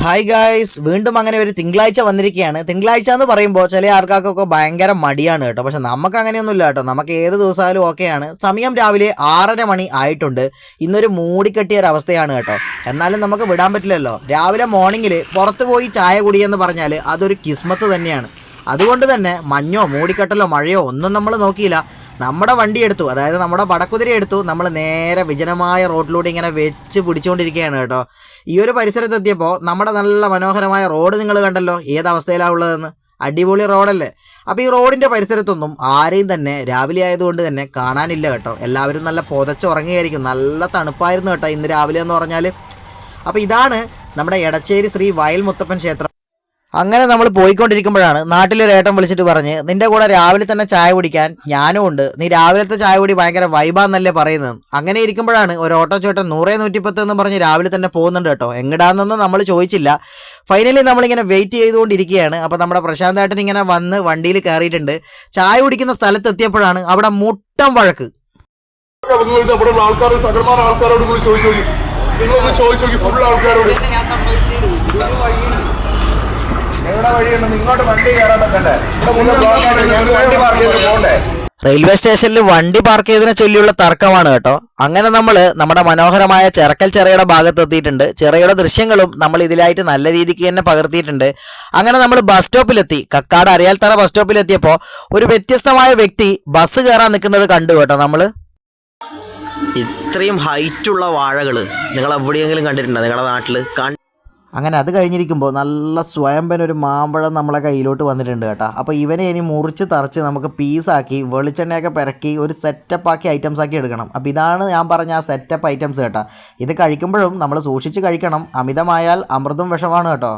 Hi guys, വീണ്ടും അങ്ങനെ ഒരു തിങ്കളാഴ്ച വന്നിരിക്കുകയാണ്. തിങ്കളാഴ്ച എന്ന് പറയുമ്പോൾ ചില ആൾക്കാർക്കൊക്കെ ഭയങ്കര മടിയാണ് കേട്ടോ. പക്ഷെ നമുക്ക് അങ്ങനെയൊന്നുമില്ല കേട്ടോ. നമുക്ക് ഏത് ദിവസമായാലും ഓക്കെയാണ്. സമയം രാവിലെ 6:30 മണി ആയിട്ടുണ്ട്. ഇന്നൊരു മൂടിക്കെട്ടിയ ഒരവസ്ഥയാണ് കേട്ടോ. എന്നാലും നമുക്ക് വിടാൻ പറ്റില്ലല്ലോ. രാവിലെ മോർണിംഗിൽ പുറത്ത് പോയി ചായ കുടിയെന്ന് പറഞ്ഞാൽ അതൊരു കിസ്മത്ത് തന്നെയാണ്. അതുകൊണ്ട് തന്നെ മഞ്ഞോ മൂടിക്കെട്ടലോ മഴയോ ഒന്നും നമ്മൾ നോക്കിയില്ല. നമ്മുടെ വണ്ടി എടുത്തു, അതായത് നമ്മുടെ പടക്കുതിര എടുത്തു. നമ്മൾ നേരെ വിജനമായ റോഡിലൂടെ ഇങ്ങനെ വെച്ച് പിടിച്ചുകൊണ്ടിരിക്കുകയാണ് കേട്ടോ. ഈ ഒരു പരിസരത്തെത്തിയപ്പോൾ നമ്മുടെ നല്ല മനോഹരമായ റോഡ് നിങ്ങൾ കണ്ടല്ലോ, ഏതവസ്ഥയിലാണ് ഉള്ളതെന്ന്. അടിപൊളി റോഡല്ലേ. അപ്പോൾ ഈ റോഡിൻ്റെ പരിസരത്തൊന്നും ആരെയും തന്നെ രാവിലെ ആയതുകൊണ്ട് തന്നെ കാണാനില്ല കേട്ടോ. എല്ലാവരും നല്ല പുതച്ചുറങ്ങുകയായിരിക്കും. നല്ല തണുപ്പായിരുന്നു കേട്ടോ ഇന്ന് രാവിലെ എന്ന് പറഞ്ഞാൽ. അപ്പോൾ ഇതാണ് നമ്മുടെ എടച്ചേരി ശ്രീ വയൽ മുത്തപ്പൻ ക്ഷേത്രം. അങ്ങനെ നമ്മൾ പോയിക്കൊണ്ടിരിക്കുമ്പോഴാണ് നാട്ടിലൊരു ഏട്ടൻ വിളിച്ചിട്ട് പറഞ്ഞ്, നിൻ്റെ കൂടെ രാവിലെ തന്നെ ചായ കുടിക്കാൻ ഞാനും ഉണ്ട്, നീ രാവിലത്തെ ചായ കുടി ഭയങ്കര വൈബാന്നല്ലേ പറയുന്നത്. അങ്ങനെ ഇരിക്കുമ്പോഴാണ് ഒരു ഓട്ടോ ചേട്ടൻ 100-110 എന്ന് പറഞ്ഞ് രാവിലെ തന്നെ പോകുന്നുണ്ട് കേട്ടോ. എങ്ങടാന്നൊന്നും നമ്മൾ ചോദിച്ചില്ല. ഫൈനലി നമ്മളിങ്ങനെ വെയിറ്റ് ചെയ്തുകൊണ്ടിരിക്കുകയാണ്. അപ്പോൾ നമ്മുടെ പ്രശാന്ത് ഏട്ടൻ ഇങ്ങനെ വന്ന് വണ്ടിയിൽ കയറിയിട്ടുണ്ട്. ചായ കുടിക്കുന്ന സ്ഥലത്തെത്തിയപ്പോഴാണ് അവിടെ മുട്ടം വഴക്ക്. റെയിൽവേ സ്റ്റേഷനിൽ വണ്ടി പാർക്ക് ചെയ്തതിനെ ചൊല്ലിയുള്ള തർക്കമാണ് കേട്ടോ. അങ്ങനെ നമ്മൾ നമ്മുടെ മനോഹരമായ ചെറക്കൽ ചിറയുടെ ഭാഗത്ത് എത്തിയിട്ടുണ്ട്. ചിറയുടെ ദൃശ്യങ്ങളും നമ്മൾ ഇതിലായിട്ട് നല്ല രീതിക്ക് തന്നെ പകർത്തിയിട്ടുണ്ട്. അങ്ങനെ നമ്മൾ ബസ് സ്റ്റോപ്പിലെത്തി. കക്കാട് അരയാൽത്തറ ബസ് സ്റ്റോപ്പിലെത്തിയപ്പോൾ ഒരു വ്യത്യസ്തമായ വ്യക്തി ബസ് കയറാൻ നിൽക്കുന്നത് കണ്ടു കേട്ടോ. നമ്മൾ ഇത്രയും ഹൈറ്റുള്ള വാഴകൾ നിങ്ങൾ എവിടെയെങ്കിലും കണ്ടിട്ടുണ്ടോ നിങ്ങളുടെ നാട്ടിൽ? അങ്ങനെ അത് കഴിഞ്ഞിരിക്കുമ്പോൾ നല്ല സ്വയംഭൻ മാമ്പഴം നമ്മളെ കയ്യിലോട്ട് വന്നിട്ടുണ്ട് കേട്ടോ. അപ്പോൾ ഇവനെ ഇനി മുറിച്ച് തറച്ച് നമുക്ക് പീസാക്കി വെളിച്ചെണ്ണയൊക്കെ പെരക്കി ഒരു സെറ്റപ്പാക്കി ഐറ്റംസ് ആക്കി എടുക്കണം. അപ്പോൾ ഇതാണ് ഞാൻ പറഞ്ഞ ആ സെറ്റപ്പ് ഐറ്റംസ് കേട്ടോ. ഇത് കഴിക്കുമ്പോഴും നമ്മൾ സൂക്ഷിച്ച് കഴിക്കണം. അമിതമായാൽ അമൃതും വിഷമാണ് കേട്ടോ.